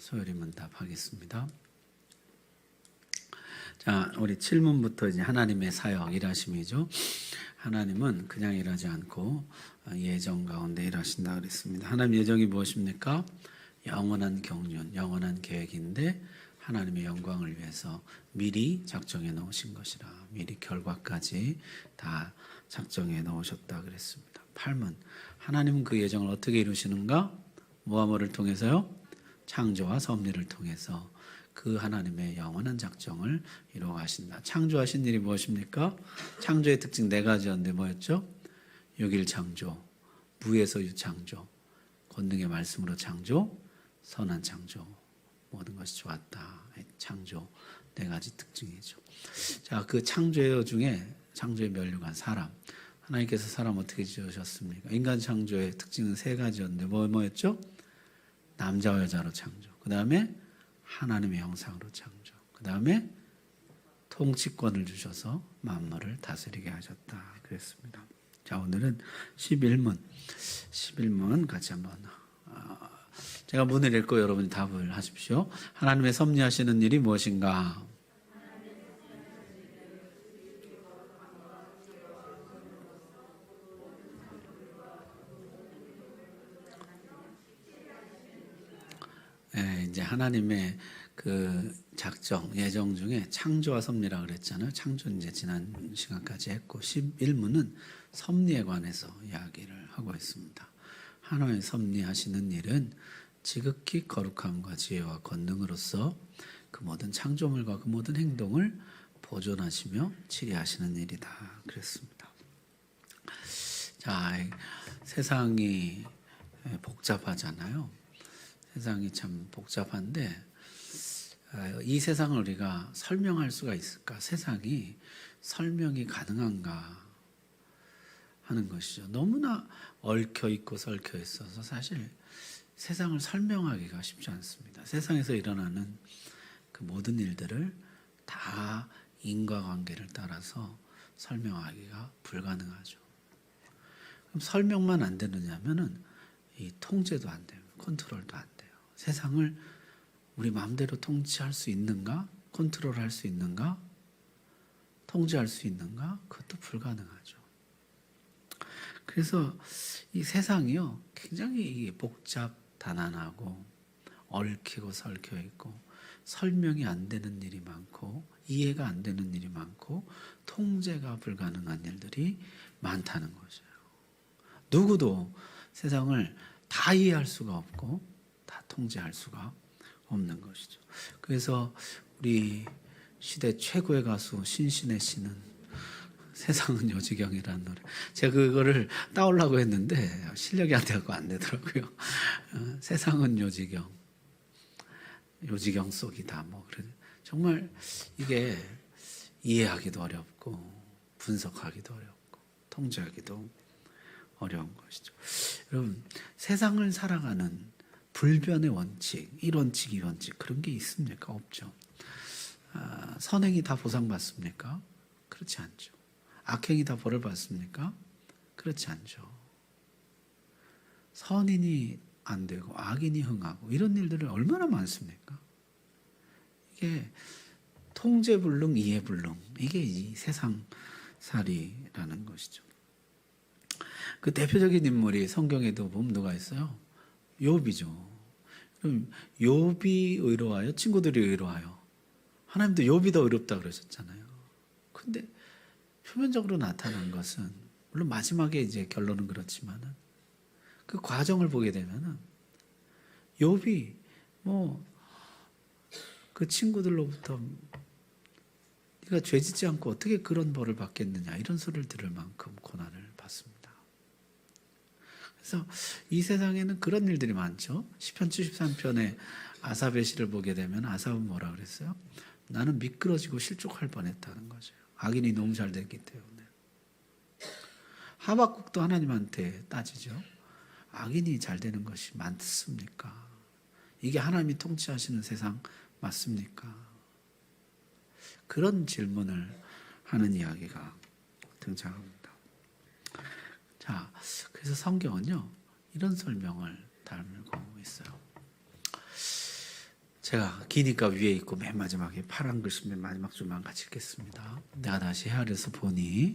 소요리 문답하겠습니다. 자, 우리 7문부터 이제 하나님의 사역, 일하심이죠. 하나님은 그냥 일하지 않고 예정 가운데 일하신다 그랬습니다. 하나님 예정이 무엇입니까? 영원한 경륜, 영원한 계획인데 하나님의 영광을 위해서 미리 작정해 놓으신 것이라. 미리 결과까지 다 작정해 놓으셨다 그랬습니다. 8문, 하나님은 그 예정을 어떻게 이루시는가? 뭐와 뭐를 통해서요? 창조와 섭리를 통해서 그 하나님의 영원한 작정을 이루어 가신다. 창조하신 일이 무엇입니까? 창조의 특징 네 가지였는데 뭐였죠? 6일 창조, 무에서 유창조, 권능의 말씀으로 창조, 선한 창조, 모든 것이 좋았다. 창조 네 가지 특징이죠. 자, 그 창조의 중에 창조의 면류관 사람, 하나님께서 사람 어떻게 지으셨습니까? 인간 창조의 특징은 세 가지였는데 뭐였죠? 남자와 여자로 창조, 그 다음에 하나님의 형상으로 창조, 그 다음에 통치권을 주셔서 만물을 다스리게 하셨다 그랬습니다. 자, 오늘은 11문 같이 한번 제가 문을 읽고 여러분이 답을 하십시오. 하나님의 섭리하시는 일이 무엇인가? 이제 하나님의 그 작정, 예정 중에 창조와 섭리라 그랬잖아요. 창조는 이제 지난 시간까지 했고 11문은 섭리에 관해서 이야기를 하고 있습니다. 하나님의 섭리하시는 일은 지극히 거룩함과 지혜와 권능으로서 그 모든 창조물과 그 모든 행동을 보존하시며 치리하시는 일이다 그랬습니다. 자, 세상이 복잡하잖아요. 세상이 참 복잡한데 이 세상을 우리가 설명할 수가 있을까? 세상이 설명이 가능한가 하는 것이죠. 너무나 얽혀있고 설켜 있어서 사실 세상을 설명하기가 쉽지 않습니다. 세상에서 일어나는 그 모든 일들을 다 인과관계를 따라서 설명하기가 불가능하죠. 그럼 설명만 안 되느냐면은 이 통제도 안 돼요. 컨트롤도 안 돼요. 세상을 우리 마음대로 통치할 수 있는가? 컨트롤할 수 있는가? 통제할 수 있는가? 그것도 불가능하죠. 그래서 이 세상이요, 굉장히 복잡, 단안하고 얽히고 설켜 있고 설명이 안 되는 일이 많고 이해가 안 되는 일이 많고 통제가 불가능한 일들이 많다는 것이에요. 누구도 세상을 다 이해할 수가 없고 다 통제할 수가 없는 것이죠. 그래서 우리 시대 최고의 가수 신신의 씨는 세상은 요지경이라는 노래, 제가 그거를 따오려고 했는데 실력이 안 돼서 안 되더라고요. 세상은 요지경, 요지경 속이다 뭐 그런, 정말 이게 이해하기도 어렵고 분석하기도 어렵고 통제하기도 어려운 것이죠. 여러분, 세상을 살아가는 불변의 원칙, 이 원칙, 이 원칙, 그런 게 있습니까? 없죠. 선행이 다 보상받습니까? 그렇지 않죠. 악행이 다 벌을 받습니까? 그렇지 않죠. 선인이 안 되고 악인이 흥하고 이런 일들은 얼마나 많습니까? 이게 통제불능, 이해불능, 이게 이 세상살이라는 것이죠. 그 대표적인 인물이 성경에도 보면 누가 있어요? 욥이죠. 그럼 욥이 의로와요? 친구들이 의로와요? 하나님도 욥이 더 의롭다 그러셨잖아요. 근데 표면적으로 나타난 것은, 물론 마지막에 이제 결론은 그렇지만은 그 과정을 보게 되면은 욥이 뭐 그 친구들로부터 네가 죄짓지 않고 어떻게 그런 벌을 받겠느냐 이런 소리를 들을 만큼 고난을 받습니다. 그래서 이 세상에는 그런 일들이 많죠. 시편 73편에 아삽의 시를 보게 되면 아삽은 뭐라 그랬어요? 나는 미끄러지고 실족할 뻔했다는 거죠. 악인이 너무 잘 됐기 때문에. 하박국도 하나님한테 따지죠. 악인이 잘 되는 것이 많습니까? 이게 하나님이 통치하시는 세상 맞습니까? 그런 질문을 하는 이야기가 등장합니다. 자, 그래서 성경은요, 이런 설명을 담고 있어요. 제가 기니까 위에 있고 맨 마지막에 파란 글씨 맨 마지막 줄만 같이 읽겠습니다. 내가 다시 헤아려서 보니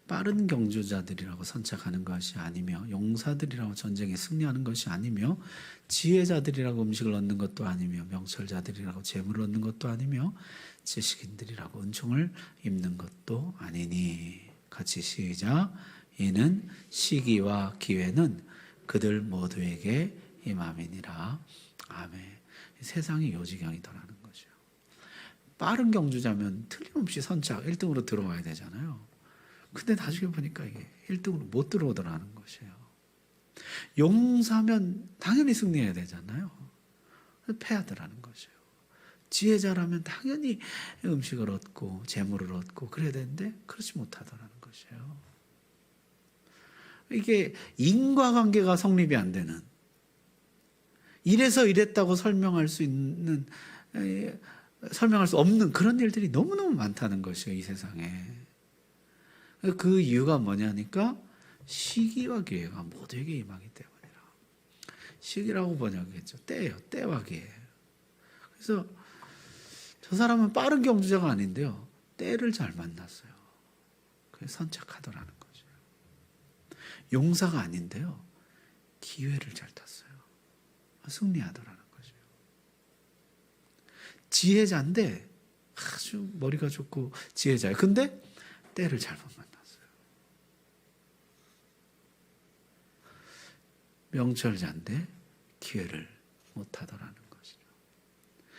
빠른 경주자들이라고 선착하는 것이 아니며 용사들이라고 전쟁에 승리하는 것이 아니며 지혜자들이라고 음식을 얻는 것도 아니며 명철자들이라고 재물을 얻는 것도 아니며 지식인들이라고 은총을 입는 것도 아니니. 같이 시작. 이는 시기와 기회는 그들 모두에게 임함이니라. 아멘. 세상이 요지경이더라는 거죠. 빠른 경주자면 틀림없이 선착 1등으로 들어와야 되잖아요. 근데 나중에 보니까 이게 1등으로 못 들어오더라는 것이에요. 용사면 당연히 승리해야 되잖아요. 패하더라는 것이에요. 지혜자라면 당연히 음식을 얻고 재물을 얻고 그래야 되는데 그렇지 못하더라는 것이에요. 이게 인과관계가 성립이 안 되는, 이래서 이랬다고 설명할 수 있는, 설명할 수 없는 그런 일들이 너무너무 많다는 것이에요, 이 세상에. 그 이유가 뭐냐니까 시기와 기회가 모두에게 임하기 때문이라. 시기라고 번역했죠. 때예요. 때와 기회. 그래서 저 사람은 빠른 경주자가 아닌데요, 때를 잘 만났어요. 그래서 선착하더라는 거죠. 용사가 아닌데요, 기회를 잘 탔어요. 승리하더라는 거죠. 지혜자인데 아주 머리가 좋고 지혜자예요. 근데 때를 잘못 만났어요. 명철자인데 기회를 못하더라는 것이죠.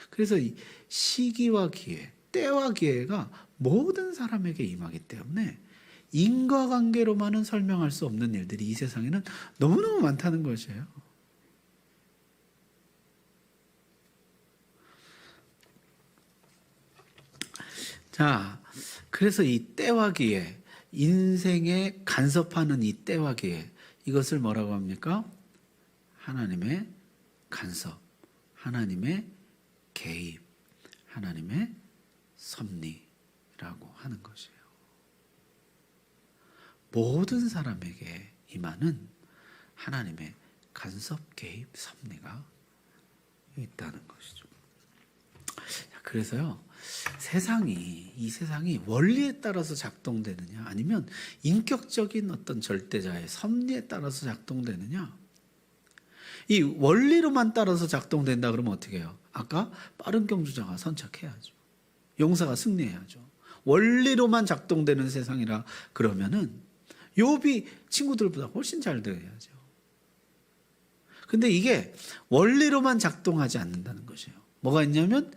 그래서 이 시기와 기회, 때와 기회가 모든 사람에게 임하기 때문에 인과관계로만은 설명할 수 없는 일들이 이 세상에는 너무너무 많다는 것이에요. 자, 그래서 이 때와 기회, 인생에 간섭하는 이 때와 기회, 이것을 뭐라고 합니까? 하나님의 간섭, 하나님의 개입, 하나님의 섭리라고 하는 것이에요. 모든 사람에게 임하는 하나님의 간섭, 개입, 섭리가 있다는 것이죠. 그래서요, 이 세상이 원리에 따라서 작동되느냐, 아니면 인격적인 어떤 절대자의 섭리에 따라서 작동되느냐. 이 원리로만 따라서 작동된다 그러면 어떻게 해요? 아까 빠른 경주자가 선착해야죠. 용사가 승리해야죠. 원리로만 작동되는 세상이라 그러면은 욥이 친구들보다 훨씬 잘 되어야죠. 근데 이게 원리로만 작동하지 않는다는 것이에요. 뭐가 있냐면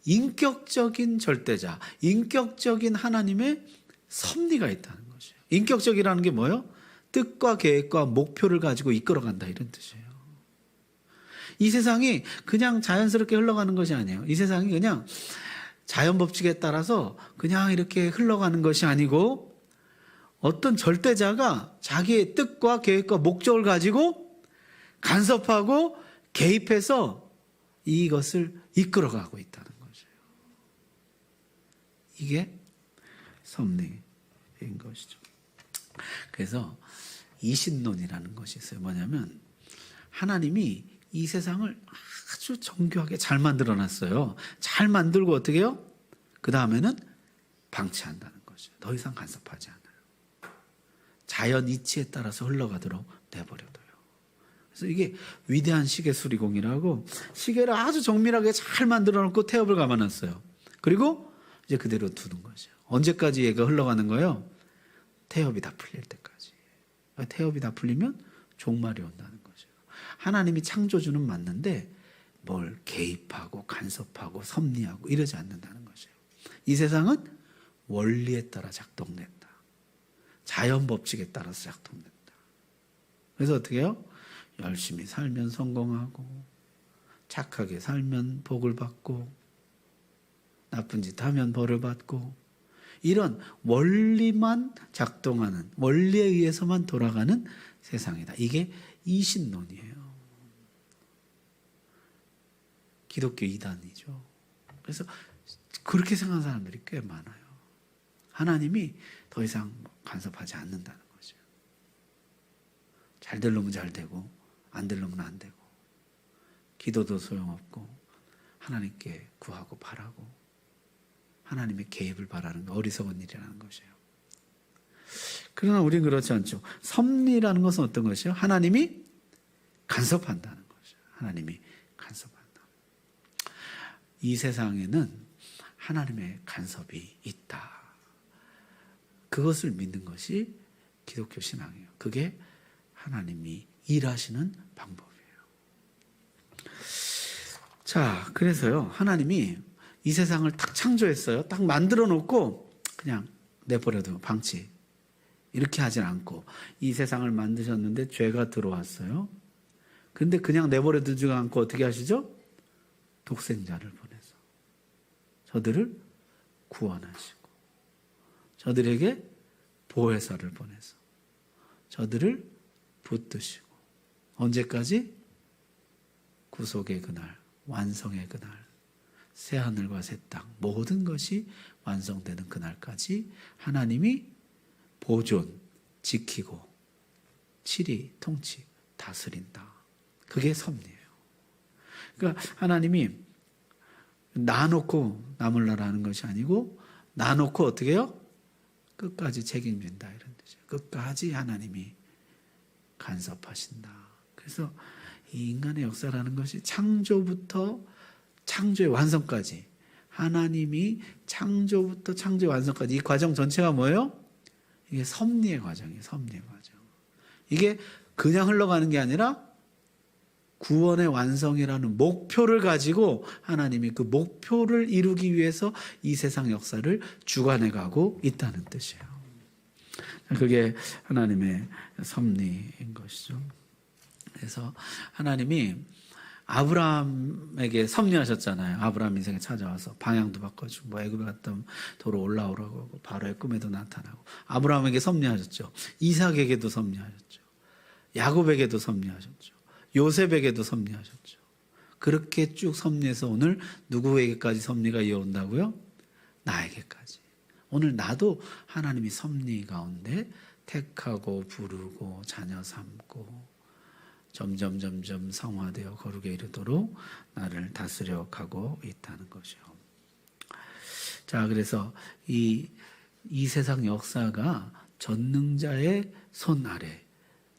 인격적인 절대자, 인격적인 하나님의 섭리가 있다는 것이에요. 인격적이라는 게 뭐예요? 뜻과 계획과 목표를 가지고 이끌어간다, 이런 뜻이에요. 이 세상이 그냥 자연스럽게 흘러가는 것이 아니에요. 이 세상이 그냥 자연 법칙에 따라서 그냥 이렇게 흘러가는 것이 아니고 어떤 절대자가 자기의 뜻과 계획과 목적을 가지고 간섭하고 개입해서 이것을 이끌어가고 있다는 것이에요. 이게 섭리인 것이죠. 그래서 이신론이라는 것이 있어요. 뭐냐면 하나님이 이 세상을 아주 정교하게 잘 만들어놨어요. 잘 만들고 어떻게 해요? 그 다음에는 방치한다는 거죠. 더 이상 간섭하지 않아요. 자연 이치에 따라서 흘러가도록 내버려둬요. 그래서 이게 위대한 시계 수리공이라고 시계를 아주 정밀하게 잘 만들어놓고 태엽을 감아놨어요. 그리고 이제 그대로 두는 거죠. 언제까지 얘가 흘러가는 거예요? 태엽이 다 풀릴 때까지. 태엽이 다 풀리면 종말이 온다는 거죠. 하나님이 창조주는 맞는데 뭘 개입하고 간섭하고 섭리하고 이러지 않는다는 거죠. 이 세상은 원리에 따라 작동된다. 자연 법칙에 따라서 작동된다. 그래서 어떻게 해요? 열심히 살면 성공하고 착하게 살면 복을 받고 나쁜 짓 하면 벌을 받고 이런 원리만 작동하는, 원리에 의해서만 돌아가는 세상이다. 이게 이신론이에요. 기독교 이단이죠. 그래서 그렇게 생각하는 사람들이 꽤 많아요. 하나님이 더 이상 간섭하지 않는다는 거죠. 잘 되려면 잘 되고 안 되려면 안 되고 기도도 소용없고 하나님께 구하고 바라고 하나님의 개입을 바라는 거 어리석은 일이라는 것이에요. 그러나 우리는 그렇지 않죠. 섭리라는 것은 어떤 것이요? 하나님이 간섭한다는 것이에요. 하나님이 간섭한다. 이 세상에는 하나님의 간섭이 있다. 그것을 믿는 것이 기독교 신앙이에요. 그게 하나님이 일하시는 방법이에요. 자, 그래서요, 하나님이 이 세상을 딱 창조했어요. 딱 만들어 놓고 그냥 내버려두고 방치. 이렇게 하진 않고 이 세상을 만드셨는데 죄가 들어왔어요. 근데 그냥 내버려두지 않고 어떻게 하시죠? 독생자를 보내서 저들을 구원하시고 저들에게 보혜사를 보내서 저들을 붙드시고 언제까지? 구속의 그날, 완성의 그날, 새하늘과 새 땅 모든 것이 완성되는 그날까지 하나님이 보존, 지키고 치리, 통치, 다스린다. 그게 섭리예요. 그러니까 하나님이 놔놓고 나물라라 하는 것이 아니고 놔놓고 어떻게 해요? 끝까지 책임진다 이런 뜻이에요. 끝까지 하나님이 간섭하신다. 그래서 이 인간의 역사라는 것이 창조부터 창조의 완성까지 하나님이 창조부터 창조의 완성까지 이 과정 전체가 뭐예요? 이게 섭리의 과정이에요. 섭리의 과정. 이게 그냥 흘러가는 게 아니라 구원의 완성이라는 목표를 가지고 하나님이 그 목표를 이루기 위해서 이 세상 역사를 주관해 가고 있다는 뜻이에요. 그게 하나님의 섭리인 것이죠. 그래서 하나님이 아브라함에게 섭리하셨잖아요. 아브라함 인생에 찾아와서 방향도 바꿔주고 뭐 애굽에 갔다 오면 도로 올라오라고 하고 바로의 꿈에도 나타나고 아브라함에게 섭리하셨죠. 이삭에게도 섭리하셨죠. 야곱에게도 섭리하셨죠. 요셉에게도 섭리하셨죠. 그렇게 쭉 섭리해서 오늘 누구에게까지 섭리가 이어온다고요? 나에게까지. 오늘 나도 하나님이 섭리 가운데 택하고 부르고 자녀 삼고 점점 성화되어 거룩에 이르도록 나를 다스려 가고 있다는 것이요. 자, 그래서 이 세상 역사가 전능자의 손 아래,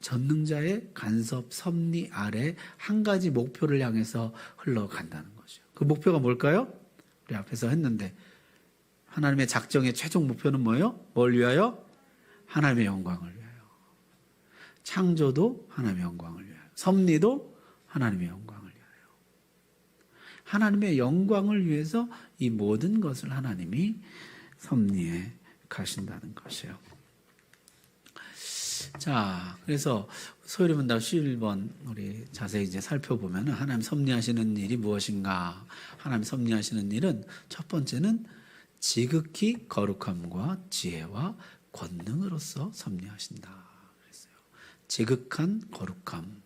전능자의 간섭 섭리 아래 한 가지 목표를 향해서 흘러간다는 것이요. 그 목표가 뭘까요? 우리 앞에서 했는데 하나님의 작정의 최종 목표는 뭐예요? 뭘 위하여? 하나님의 영광을 위하여. 창조도 하나님의 영광을 위하여. 섭리도 하나님의 영광을 위하여. 하나님의 영광을 위해서 이 모든 것을 하나님이 섭리해 가신다는 것이에요. 자, 그래서 소요리 문답 11번 우리 자세히 이제 살펴보면 하나님 섭리하시는 일이 무엇인가? 하나님 섭리하시는 일은 첫 번째는 지극히 거룩함과 지혜와 권능으로서 섭리하신다. 그랬어요. 지극한 거룩함,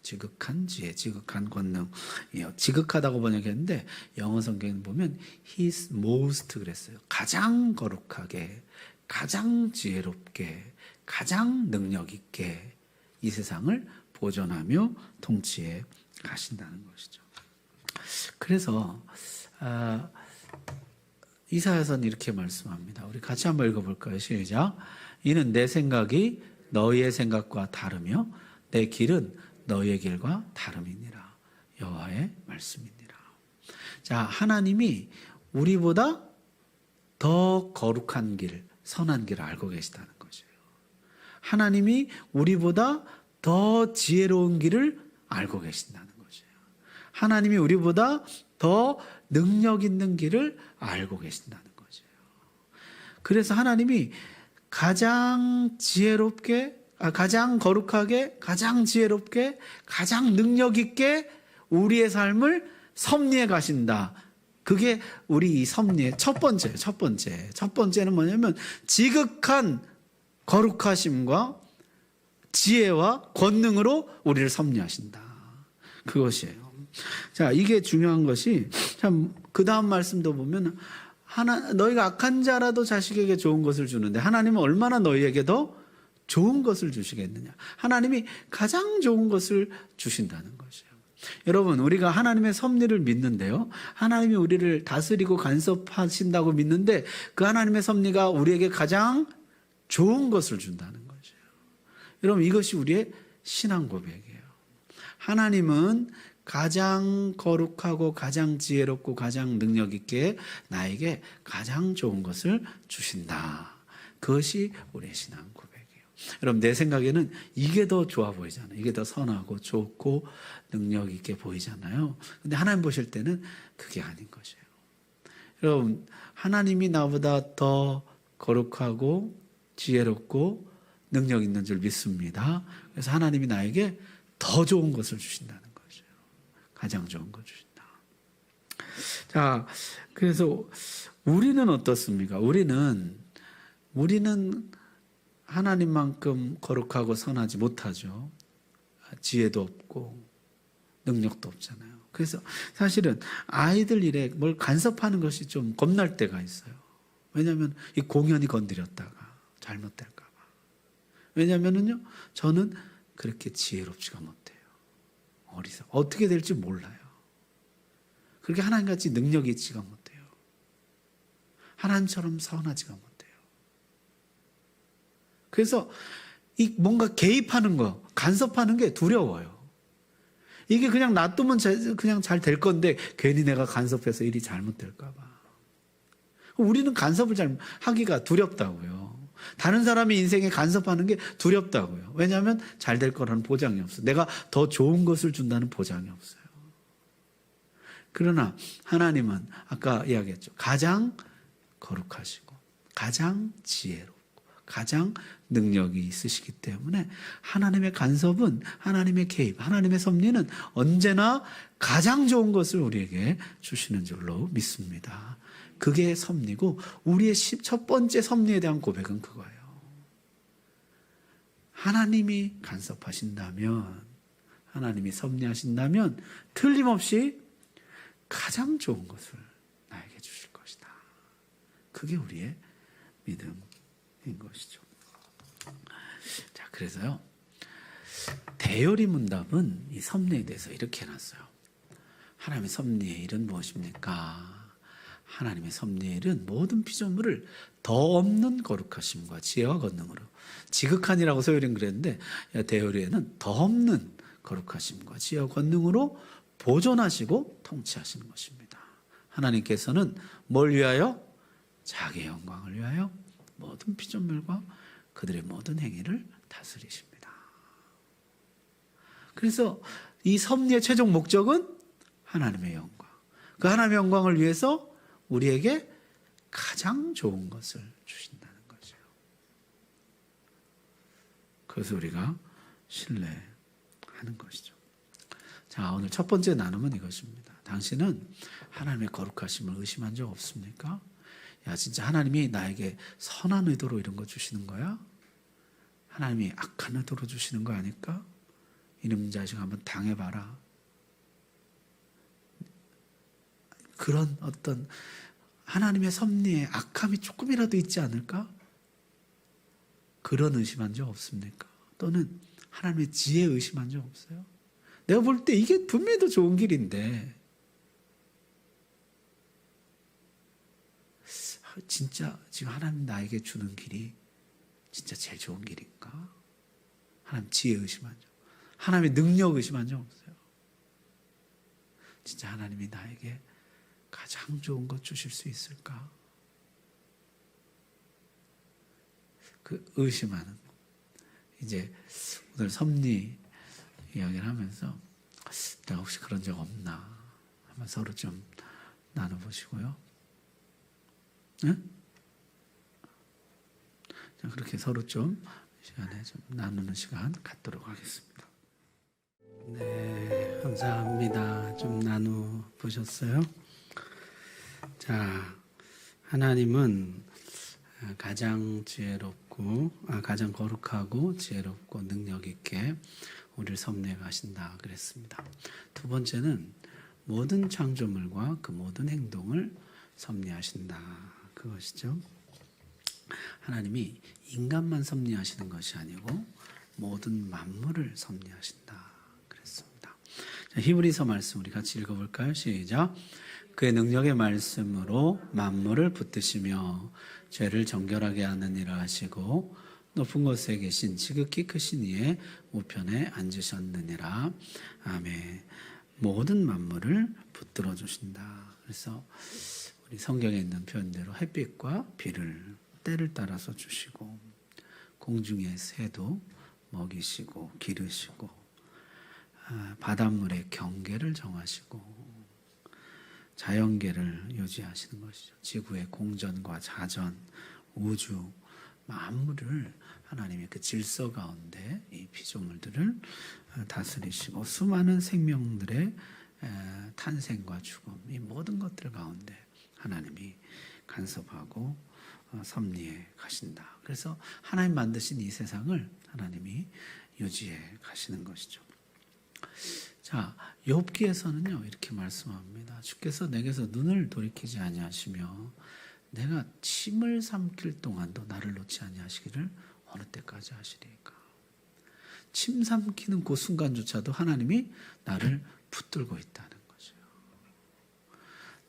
지극한 지혜, 지극한 권능이요. 지극하다고 번역했는데 영어 성경에 보면 He's most 그랬어요. 가장 거룩하게, 가장 지혜롭게, 가장 능력 있게 이 세상을 보존하며 통치해 가신다는 것이죠. 그래서 이사야서는 이렇게 말씀합니다. 우리 같이 한번 읽어볼까요? 시작. 이는 내 생각이 너희의 생각과 다르며 내 길은 너희의 길과 다름이니라. 여호와의 말씀이니라. 자, 하나님이 우리보다 더 거룩한 길, 선한 길을 알고 계시다는 것이에요. 하나님이 우리보다 더 지혜로운 길을 알고 계신다는 것이에요. 하나님이 우리보다 더 능력 있는 길을 알고 계신다는 것이에요. 그래서 하나님이 가장 지혜롭게, 가장 거룩하게, 가장 지혜롭게, 가장 능력 있게 우리의 삶을 섭리해 가신다. 그게 우리 이 섭리의 첫 번째는 뭐냐면 지극한 거룩하심과 지혜와 권능으로 우리를 섭리하신다. 그것이에요. 자, 이게 중요한 것이 참 그 다음 말씀도 보면 너희가 악한 자라도 자식에게 좋은 것을 주는데 하나님은 얼마나 너희에게 더 좋은 것을 주시겠느냐. 하나님이 가장 좋은 것을 주신다는 것이에요. 여러분, 우리가 하나님의 섭리를 믿는데요. 하나님이 우리를 다스리고 간섭하신다고 믿는데 그 하나님의 섭리가 우리에게 가장 좋은 것을 준다는 거죠. 여러분, 이것이 우리의 신앙 고백이에요. 하나님은 가장 거룩하고 가장 지혜롭고 가장 능력 있게 나에게 가장 좋은 것을 주신다. 그것이 우리의 신앙 고백이에요. 여러분, 내 생각에는 이게 더 좋아 보이잖아요. 이게 더 선하고 좋고 능력 있게 보이잖아요. 근데 하나님 보실 때는 그게 아닌 것이에요. 여러분, 하나님이 나보다 더 거룩하고 지혜롭고 능력 있는 줄 믿습니다. 그래서 하나님이 나에게 더 좋은 것을 주신다는 거죠. 가장 좋은 것 주신다. 자, 그래서 우리는 어떻습니까? 우리는 하나님만큼 거룩하고 선하지 못하죠. 지혜도 없고 능력도 없잖아요. 그래서 사실은 아이들 일에 뭘 간섭하는 것이 좀 겁날 때가 있어요. 왜냐하면 이 공연이 건드렸다가 잘못될까 봐. 왜냐하면요, 저는 그렇게 지혜롭지가 못해요. 어떻게 될지 몰라요. 그렇게 하나님같이 능력이 있지가 못해요. 하나님처럼 선하지가 못해요. 그래서 이 뭔가 개입하는 거, 간섭하는 게 두려워요. 이게 그냥 놔두면 그냥 잘 될 건데 괜히 내가 간섭해서 일이 잘못될까 봐. 우리는 간섭을 하기가 두렵다고요. 다른 사람의 인생에 간섭하는 게 두렵다고요. 왜냐하면 잘 될 거라는 보장이 없어요. 내가 더 좋은 것을 준다는 보장이 없어요. 그러나 하나님은 아까 이야기했죠. 가장 거룩하시고 가장 지혜롭고 가장 능력이 있으시기 때문에 하나님의 간섭은, 하나님의 개입, 하나님의 섭리는 언제나 가장 좋은 것을 우리에게 주시는 줄로 믿습니다. 그게 섭리고 우리의 첫 번째 섭리에 대한 고백은 그거예요. 하나님이 간섭하신다면, 하나님이 섭리하신다면 틀림없이 가장 좋은 것을 나에게 주실 것이다. 그게 우리의 믿음인 것이죠. 자, 그래서요, 대요리 문답은 이 섭리에 대해서 이렇게 해놨어요. 하나님의 섭리의 일은 무엇입니까? 하나님의 섭리의 일은 모든 피조물을 더 없는 거룩하심과 지혜와 권능으로, 지극한이라고 소요리는 그랬는데 대요리에는 더 없는 거룩하심과 지혜와 권능으로 보존하시고 통치하시는 것입니다. 하나님께서는 뭘 위하여? 자기의 영광을 위하여 모든 피조물과 그들의 모든 행위를 다스리십니다. 그래서 이 섭리의 최종 목적은 하나님의 영광. 그 하나님의 영광을 위해서 우리에게 가장 좋은 것을 주신다는 거죠. 그래서 우리가 신뢰하는 것이죠. 자, 오늘 첫 번째 나눔은 이것입니다. 당신은 하나님의 거룩하심을 의심한 적 없습니까? 야, 진짜 하나님이 나에게 선한 의도로 이런 거 주시는 거야? 하나님이 악한 의도로 주시는 거 아닐까? 이놈 자식 한번 당해봐라. 그런 어떤 하나님의 섭리에 악함이 조금이라도 있지 않을까? 그런 의심한 적 없습니까? 또는 하나님의 지혜 의심한 적 없어요? 내가 볼 때 이게 분명히 더 좋은 길인데 진짜 지금 하나님 나에게 주는 길이 진짜 제일 좋은 길인가? 하나님 지혜 의심한 적, 하나님의 능력 의심한 적 없어요. 진짜 하나님이 나에게 가장 좋은 것 주실 수 있을까? 그 의심하는 거. 이제 오늘 섭리 이야기를 하면서 내가 혹시 그런 적 없나 한번 서로 좀 나눠보시고요. 네? 자, 그렇게 서로 좀 시간에 좀 나누는 시간 갖도록 하겠습니다. 네, 감사합니다. 좀 나눠보셨어요? 자, 하나님은 가장 지혜롭고, 가장 거룩하고 지혜롭고 능력 있게 우리를 섭리해 가신다 그랬습니다. 두 번째는 모든 창조물과 그 모든 행동을 섭리하신다 그것이죠. 하나님이 인간만 섭리하시는 것이 아니고 모든 만물을 섭리하신다 그랬습니다. 자, 히브리서 말씀 우리 같이 읽어볼까요? 시작. 그의 능력의 말씀으로 만물을 붙드시며 죄를 정결하게 하는 일을 하시고 높은 곳에 계신 지극히 크신 이의 우편에 앉으셨느니라. 아멘. 모든 만물을 붙들어 주신다. 그래서 우리 성경에 있는 표현대로 햇빛과 비를 때를 따라서 주시고 공중의 새도 먹이시고 기르시고 바닷물의 경계를 정하시고 자연계를 유지하시는 것이죠. 지구의 공전과 자전, 우주, 만물을 하나님의 그 질서 가운데 이 피조물들을 다스리시고 수많은 생명들의 탄생과 죽음, 이 모든 것들 가운데 하나님이 간섭하고 섭리해 가신다. 그래서 하나님 만드신 이 세상을 하나님이 유지해 가시는 것이죠. 자, 욥기에서는요 이렇게 말씀합니다. 주께서 내게서 눈을 돌이키지 아니하시며 내가 침을 삼킬 동안도 나를 놓지 아니하시기를 어느 때까지 하시리까. 침 삼키는 그 순간조차도 하나님이 나를 붙들고 있다는 거죠.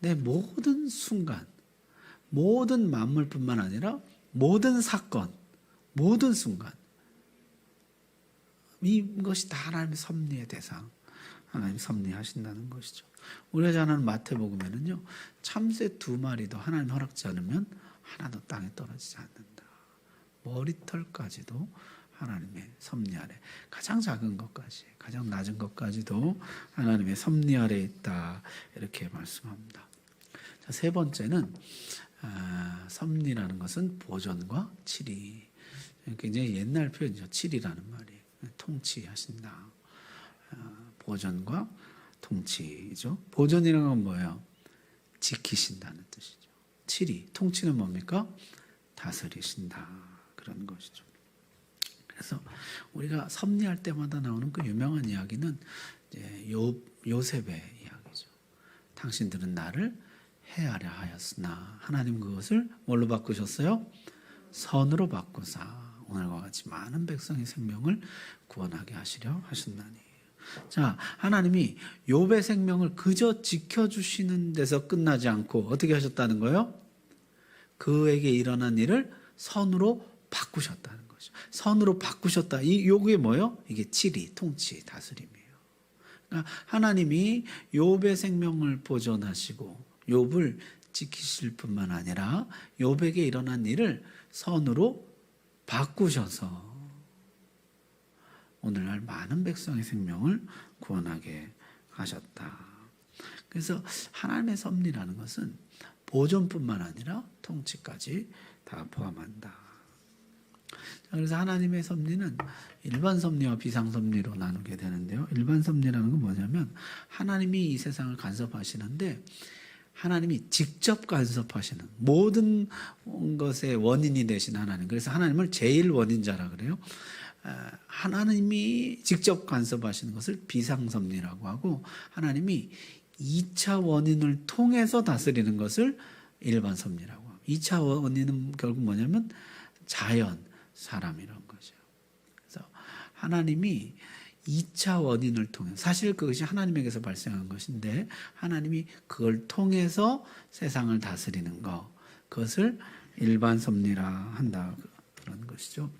내 모든 순간, 모든 만물뿐만 아니라 모든 사건, 모든 순간, 이것이 다 하나님의 섭리의 대상, 하나님 섭리하신다는 것이죠. 우리가 잘 아는 마태복음에는요 참새 2마리도 하나님 허락지 않으면 하나도 땅에 떨어지지 않는다. 머리털까지도 하나님의 섭리 아래, 가장 작은 것까지, 가장 낮은 것까지도 하나님의 섭리 아래 있다, 이렇게 말씀합니다. 자, 세 번째는 섭리라는 것은 보존과 치리. 굉장히 옛날 표현이죠. 치리라는 말이 통치하신다. 보존과 통치죠. 보존이라는 건 뭐예요? 지키신다는 뜻이죠. 치리, 통치는 뭡니까? 다스리신다, 그런 것이죠. 그래서 우리가 섭리할 때마다 나오는 그 유명한 이야기는 이제 요셉의 이야기죠. 당신들은 나를 해하려 하였으나 하나님 그것을 뭘로 바꾸셨어요? 선으로 바꾸사 오늘과 같이 많은 백성의 생명을 구원하게 하시려 하셨나니. 자, 하나님이 욥의 생명을 그저 지켜주시는 데서 끝나지 않고 어떻게 하셨다는 거예요? 그에게 일어난 일을 선으로 바꾸셨다는 거죠. 선으로 바꾸셨다. 요게 뭐예요? 이게 치리, 통치, 다스림이에요. 그러니까 하나님이 욥의 생명을 보존하시고 욥을 지키실 뿐만 아니라 욥에게 일어난 일을 선으로 바꾸셔서 오늘날 많은 백성의 생명을 구원하게 하셨다. 그래서 하나님의 섭리라는 것은 보존뿐만 아니라 통치까지 다 포함한다. 그래서 하나님의 섭리는 일반 섭리와 비상 섭리로 나누게 되는데요. 일반 섭리라는 건 뭐냐면 하나님이 이 세상을 간섭하시는데 하나님이 직접 간섭하시는 모든 것의 원인이 되신 하나님. 그래서 하나님을 제일 원인자라 그래요. 하나님이 직접 간섭하시는 것을 비상섭리라고 하고 하나님이 2차 원인을 통해서 다스리는 것을 일반 섭리라고 하고 2차 원인은 결국 뭐냐면 자연, 사람 이런 거죠. 그래서 하나님이 2차 원인을 통해 사실 그것이 하나님에게서 발생한 것인데 하나님이 그걸 통해서 세상을 다스리는 것 그것을 일반 섭리라 한다 그런 것이죠.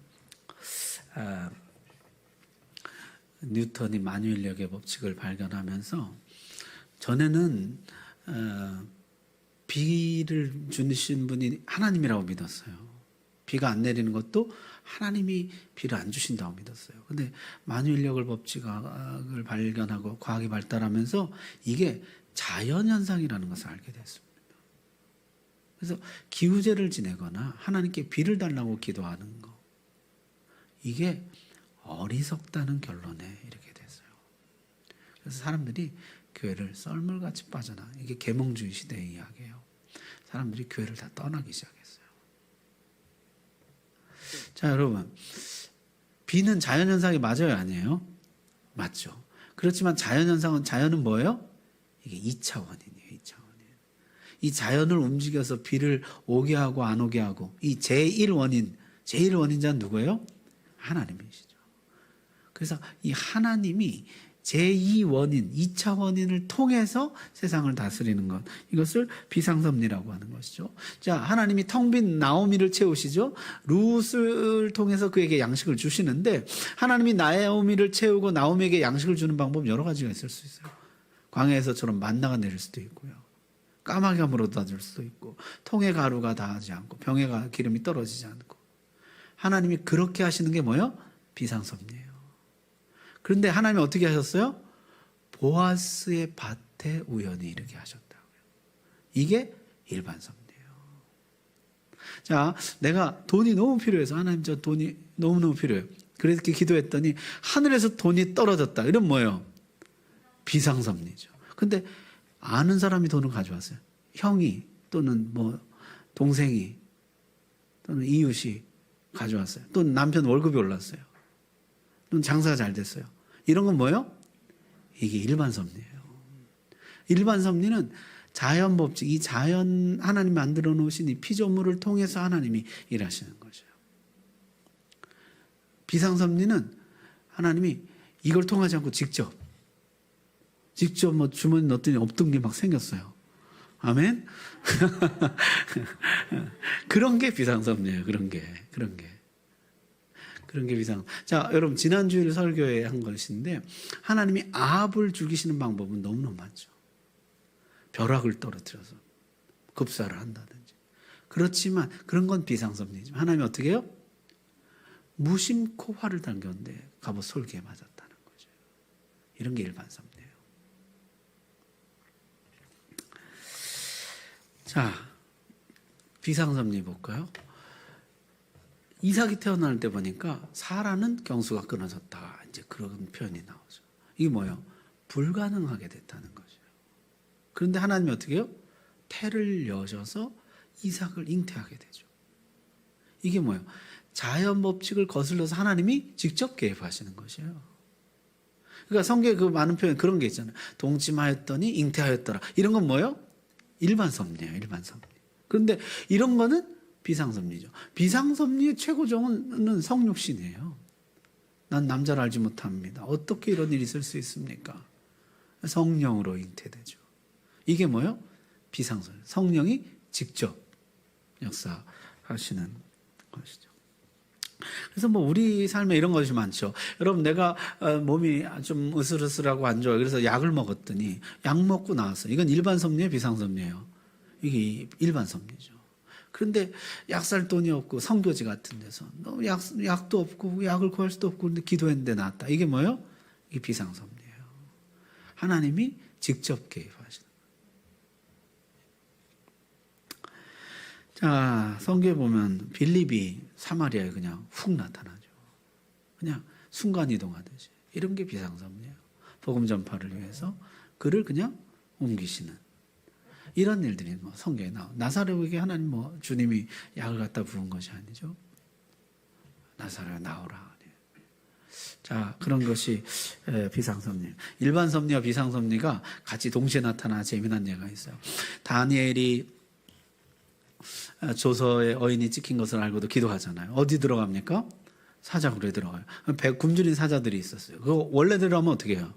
뉴턴이 만유인력의 법칙을 발견하면서 전에는 비를 주신 분이 하나님이라고 믿었어요. 비가 안 내리는 것도 하나님이 비를 안 주신다고 믿었어요. 근데 만유인력의 법칙을 발견하고 과학이 발달하면서 이게 자연현상이라는 것을 알게 됐습니다. 그래서 기우제를 지내거나 하나님께 비를 달라고 기도하는 거 이게 어리석다는 결론에 이르게 됐어요. 그래서 사람들이 교회를 썰물같이 빠져나 이게 계몽주의 시대의 이야기예요. 사람들이 교회를 다 떠나기 시작했어요. 자, 여러분, 비는 자연현상이 맞아요, 아니에요? 맞죠. 그렇지만 자연은 뭐예요? 이게 2차 원인이에요. 2차 원인. 이 자연을 움직여서 비를 오게 하고 안 오게 하고 이 제1원인자는 누구예요? 하나님이시죠. 그래서 이 하나님이 제2 원인, 2차 원인을 통해서 세상을 다스리는 것. 이것을 비상섭리라고 하는 것이죠. 자, 하나님이 텅 빈 나오미를 채우시죠. 룻을 통해서 그에게 양식을 주시는데 하나님이 나오미를 채우고 나오미에게 양식을 주는 방법 여러 가지가 있을 수 있어요. 광야에서처럼 만나가 내릴 수도 있고요. 까마귀가 물어다 줄 수도 있고 통에 가루가 닿지 않고 병에 기름이 떨어지지 않고 하나님이 그렇게 하시는 게 뭐예요? 비상섭리예요. 그런데 하나님이 어떻게 하셨어요? 보아스의 밭에 우연히 이르게 하셨다고요. 이게 일반 섭리예요. 자, 내가 돈이 너무 필요해서 하나님 저 돈이 너무너무 필요해요. 그래서 이렇게 기도했더니 하늘에서 돈이 떨어졌다. 이런 뭐예요? 비상섭리죠. 근데 아는 사람이 돈을 가져왔어요. 형이 또는 뭐 동생이 또는 이웃이 가져왔어요. 또는 남편 월급이 올랐어요. 또는 장사가 잘 됐어요. 이런 건 뭐예요? 이게 일반 섭리예요. 일반 섭리는 자연 법칙, 이 자연 하나님이 만들어 놓으신 이 피조물을 통해서 하나님이 일하시는 거죠. 비상 섭리는 하나님이 이걸 통하지 않고 직접 뭐 주머니 넣었더니 없던 게 막 생겼어요. 아멘? 그런 게 비상섭리예요. 그런 게 비상. 자, 여러분 지난주일 설교에 한 것인데 하나님이 아합을 죽이시는 방법은 너무너무 많죠. 벼락을 떨어뜨려서 급사를 한다든지. 그렇지만 그런 건 비상섭리지만 하나님이 어떻게 해요? 무심코 활을 당겼는데 갑옷 솔기에 맞았다는 거죠. 이런 게 일반 섭리예요. 자, 비상섭리 볼까요? 이삭이 태어날 때 보니까 사라는 경수가 끊어졌다. 이제 그런 표현이 나오죠. 이게 뭐예요? 불가능하게 됐다는 거죠. 그런데 하나님이 어떻게 해요? 태를 여셔서 이삭을 잉태하게 되죠. 이게 뭐예요? 자연 법칙을 거슬러서 하나님이 직접 개입하시는 것이에요. 그러니까 성경에 그 많은 표현 그런 게 있잖아요. 동침하였더니 잉태하였더라. 이런 건 뭐예요? 일반 섭리예요. 일반 섭리. 그런데 이런 거는 비상섭리죠. 비상섭리의 최고종은 성육신이에요. 난 남자를 알지 못합니다. 어떻게 이런 일이 있을 수 있습니까? 성령으로 잉태되죠. 이게 뭐예요? 비상섭리. 성령이 직접 역사하시는 것이죠. 그래서 뭐 우리 삶에 이런 것이 많죠. 여러분 내가 몸이 좀 으슬으슬하고 안 좋아요. 그래서 약을 먹었더니 약 먹고 나왔어요. 이건 일반 섭리예요, 비상 섭리예요? 이게 일반 섭리죠. 그런데 약 살 돈이 없고 성교지 같은 데서 너무 약도 없고 약을 구할 수도 없고 근데 기도했는데 나았다. 이게 뭐예요? 이게 비상 섭리예요. 하나님이 직접 개입하시는 거예요. 자, 성경에 보면 빌립이 사마리아에 그냥 훅 나타나죠. 그냥 순간이동하듯이. 이런 게 비상섭리예요. 복음 전파를 위해서 그를 그냥 옮기시는 이런 일들이 뭐 성경에 나와. 나사로에게 하나님 뭐 주님이 약을 갖다 부은 것이 아니죠. 나사로야 나오라. 자, 그런 것이 비상섭리. 일반 섭리와 비상섭리가 같이 동시에 나타나 재미난 예가 있어요. 다니엘이 조서에 어인이 찍힌 것을 알고도 기도하잖아요. 어디 들어갑니까? 사자굴에 들어가요. 굶주린 사자들이 있었어요. 그거 원래대로 하면 어떻게 해요?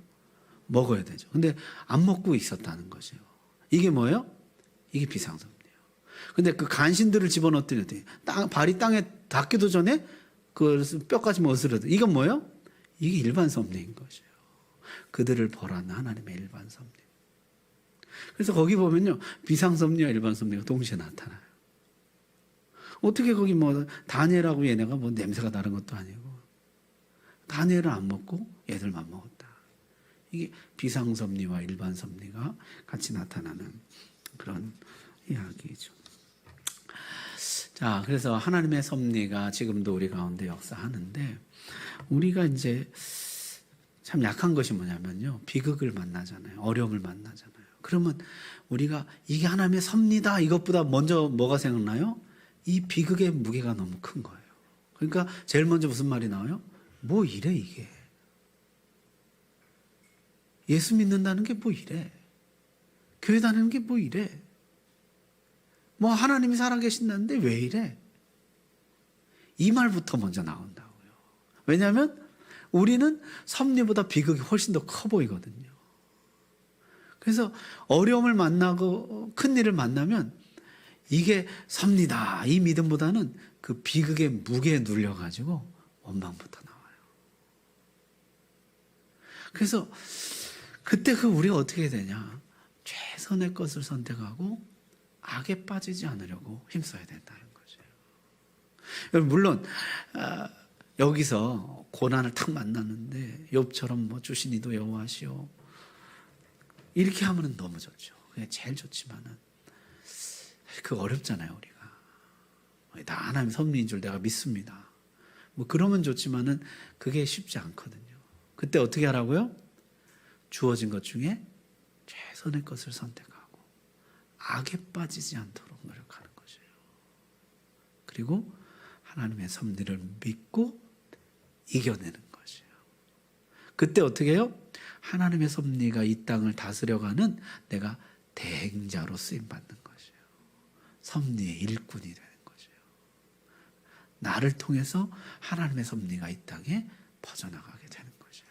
먹어야 되죠. 근데 안 먹고 있었다는 것이에요. 이게 뭐예요? 이게 비상섭리예요. 근데 그 간신들을 집어넣었더니 발이 땅에 닿기도 전에 그 뼈까지 어스러져. 이건 뭐예요? 이게 일반 섭리인 것이에요. 그들을 벌하는 하나님의 일반 섭리. 그래서 거기 보면요, 비상섭리와 일반 섭리가 동시에 나타나요. 어떻게 거기 뭐 다니엘하고 얘네가 뭐 냄새가 다른 것도 아니고 다니엘은 안 먹고 얘들만 먹었다. 이게 비상섭리와 일반 섭리가 같이 나타나는 그런 이야기죠. 자, 그래서 하나님의 섭리가 지금도 우리 가운데 역사하는데 우리가 이제 참 약한 것이 뭐냐면요, 비극을 만나잖아요. 어려움을 만나잖아요. 그러면 우리가 이게 하나님의 섭리다 이것보다 먼저 뭐가 생각나요? 이 비극의 무게가 너무 큰 거예요. 그러니까 제일 먼저 무슨 말이 나와요? 뭐 이래 이게. 예수 믿는다는 게 뭐 이래. 교회 다니는 게 뭐 이래. 뭐 하나님이 살아계신다는데 왜 이래. 이 말부터 먼저 나온다고요. 왜냐하면 우리는 섭리보다 비극이 훨씬 더 커 보이거든요. 그래서 어려움을 만나고 큰 일을 만나면 이게 섭리다, 이 믿음보다는 그 비극의 무게에 눌려가지고 원망부터 나와요. 그래서 그때 우리가 어떻게 해야 되냐? 최선의 것을 선택하고 악에 빠지지 않으려고 힘써야 된다는 거죠. 여러분, 물론 여기서 고난을 탁 만났는데 욥처럼 뭐 주신이도 여호와시오 이렇게 하면은 너무 좋죠. 그게 제일 좋지만은 그거 어렵잖아요. 우리가 다 하나님 섭리인 줄 내가 믿습니다. 뭐 그러면 좋지만은 그게 쉽지 않거든요. 그때 어떻게 하라고요? 주어진 것 중에 최선의 것을 선택하고 악에 빠지지 않도록 노력하는 것이에요. 그리고 하나님의 섭리를 믿고 이겨내는 것이에요. 그때 어떻게 해요? 하나님의 섭리가 이 땅을 다스려가는 내가 대행자로 쓰임받는 것이에요. 섭리의 일꾼이 되는 것이에요. 나를 통해서 하나님의 섭리가 이 땅에 퍼져나가게 되는 것이에요.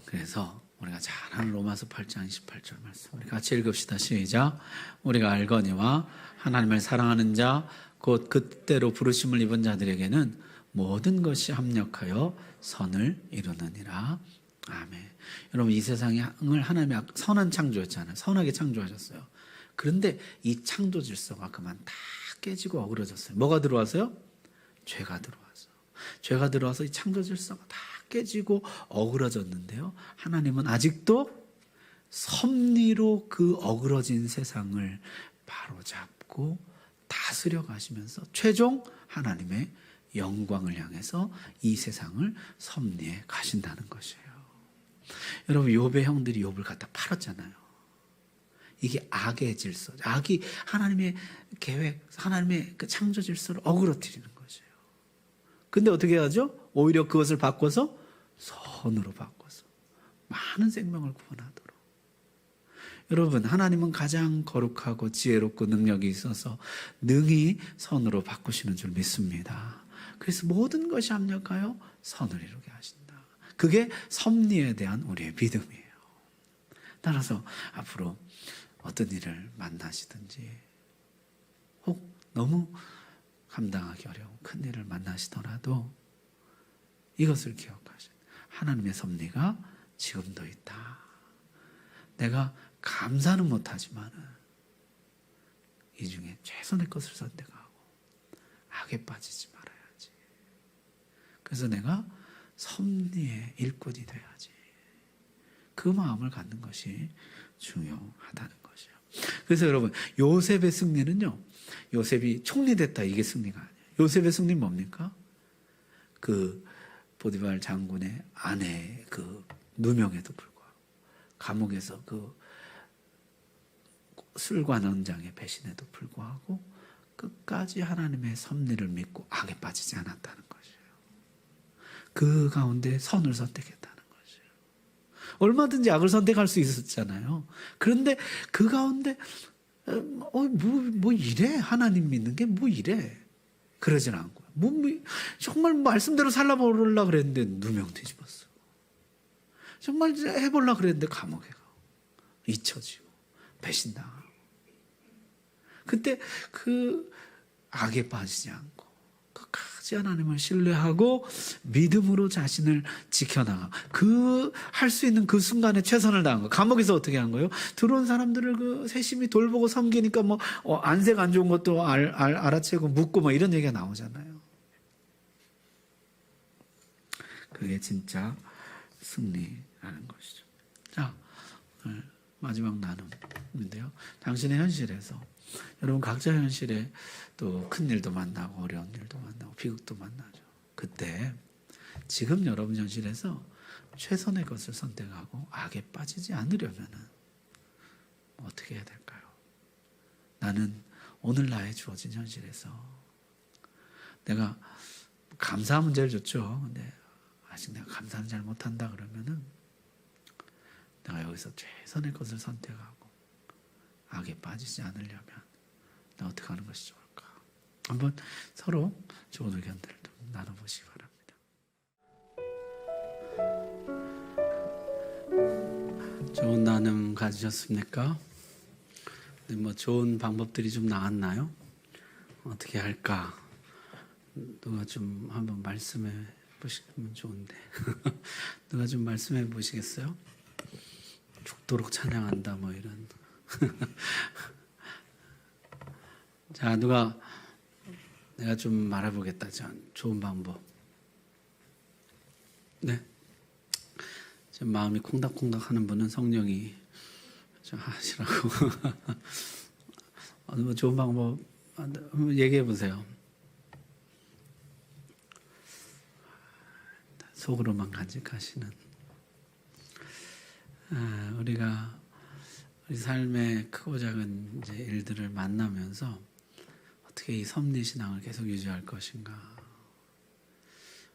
그래서 우리가 잘 아는 로마서 8장 28절 말씀 우리 같이 읽읍시다. 시작. 우리가 알거니와 하나님을 사랑하는 자 곧 그때로 부르심을 입은 자들에게는 모든 것이 합력하여 선을 이루느니라. 아멘. 여러분, 이 세상을 하나님이 선한 창조였잖아요. 선하게 창조하셨어요. 그런데 이 창조 질서가 그만 다 깨지고 어그러졌어요. 뭐가 들어와서요? 죄가 들어와서. 죄가 들어와서 이 창조 질서가 다 깨지고 어그러졌는데요. 하나님은 아직도 섭리로 그 어그러진 세상을 바로잡고 다스려 가시면서 최종 하나님의 영광을 향해서 이 세상을 섭리해 가신다는 것이에요. 여러분, 욥의 형들이 욥을 갖다 팔았잖아요. 이게 악의 질서, 악이 하나님의 계획, 하나님의 그 창조 질서를 어그러뜨리는 것이에요. 근데 어떻게 하죠? 오히려 그것을 바꿔서 선으로 바꿔서 많은 생명을 구원하도록. 여러분, 하나님은 가장 거룩하고 지혜롭고 능력이 있어서 능히 선으로 바꾸시는 줄 믿습니다. 그래서 모든 것이 합력하여 선을 이루게 하신다. 그게 섭리에 대한 우리의 믿음이에요. 따라서 앞으로 어떤 일을 만나시든지 혹 너무 감당하기 어려운 큰 일을 만나시더라도 이것을 기억하시는 하나님의 섭리가 지금도 있다. 내가 감사는 못하지만 이 중에 최선의 것을 선택하고 악에 빠지지 말아야지. 그래서 내가 섭리의 일꾼이 돼야지. 그 마음을 갖는 것이 중요하다는 것이에요. 그래서 여러분, 요셉의 승리는요, 요셉이 총리됐다 이게 승리가 아니에요. 요셉의 승리는 뭡니까? 그 보디발 장군의 아내의 그 누명에도 불구하고 감옥에서 그 술관 원장의 배신에도 불구하고 끝까지 하나님의 섭리를 믿고 악에 빠지지 않았다는 것이에요. 그 가운데 선을 선택했다는 것이에요. 얼마든지 악을 선택할 수 있었잖아요. 그런데 그 가운데 뭐 이래? 하나님 믿는 게 뭐 이래? 그러진 않고요. 정말 말씀대로 살아보려고 그랬는데 누명 뒤집었어. 정말 해보려고 그랬는데 감옥에 가고 잊혀지고 배신당하고. 그때 그 악에 빠지지 않고 끝까지 하나님을 신뢰하고 믿음으로 자신을 지켜나가 그 할 수 있는 그 순간에 최선을 다한 거. 감옥에서 어떻게 한 거예요? 들어온 사람들을 그 세심히 돌보고 섬기니까 뭐 안색 안 좋은 것도 알아채고 묻고 뭐 이런 얘기가 나오잖아요. 그게 진짜 승리라는 것이죠. 자, 오늘 마지막 나눔인데요. 당신의 현실에서 여러분 각자 현실에 또 큰 일도 만나고 어려운 일도 만나고 비극도 만나죠. 그때 지금 여러분 현실에서 최선의 것을 선택하고 악에 빠지지 않으려면 어떻게 해야 될까요? 나는 오늘 나의 주어진 현실에서 내가 감사하면 제일 좋죠. 근데 아직 내가 감사는 잘 못한다 그러면은 내가 여기서 최선의 것을 선택하고 악에 빠지지 않으려면 나 어떻게 하는 것이 좋을까? 한번 서로 좋은 의견들을 좀 나눠보시기 바랍니다. 좋은 나눔 가지셨습니까? 뭐 좋은 방법들이 좀 나왔나요? 어떻게 할까? 누가 좀 한번 말씀해 보시면 좋은데 누가 좀 말씀해 보시겠어요? 죽도록 찬양한다 뭐 이런 자 누가 내가 좀 말해보겠다. 자, 좋은 방법. 네. 지금 마음이 콩닥콩닥 하는 분은 성령이 좀 하시라고 뭐 좋은 방법 한번 얘기해 보세요. 속으로만 간직하시는 우리가 우리 삶의 크고 작은 이제 일들을 만나면서 어떻게 이 섭리신앙을 계속 유지할 것인가.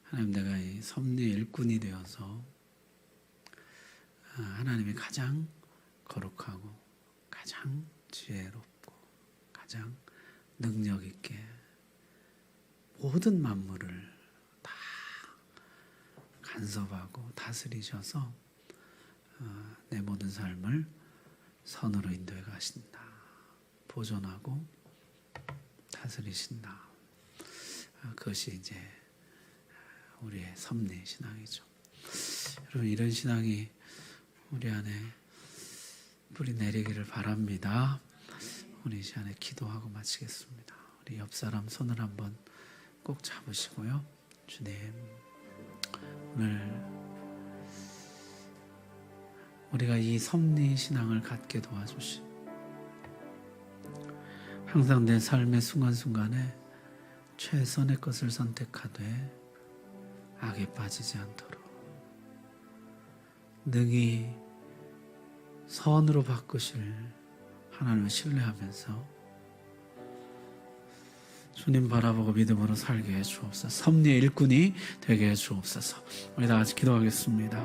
하나님, 내가 이 섭리 일꾼이 되어서 하나님이 가장 거룩하고 가장 지혜롭고 가장 능력 있게 모든 만물을 다 간섭하고 다스리셔서 내 모든 삶을 선으로 인도해 가신다. 보존하고 다스리신다. 그것이 이제 우리의 섭리 신앙이죠. 여러분, 이런 신앙이 우리 안에 뿌리 내리기를 바랍니다. 우리 이 시간에 기도하고 마치겠습니다. 우리 옆 사람 손을 한번 꼭 잡으시고요. 주님, 오늘 우리가 이 섭리 신앙을 갖게 도와주시고 항상 내 삶의 순간순간에 최선의 것을 선택하되 악에 빠지지 않도록 능히 선으로 바꾸실 하나님을 신뢰하면서 주님 바라보고 믿음으로 살게 해 주옵소서. 섭리의 일꾼이 되게 해 주옵소서. 우리 다 같이 기도하겠습니다.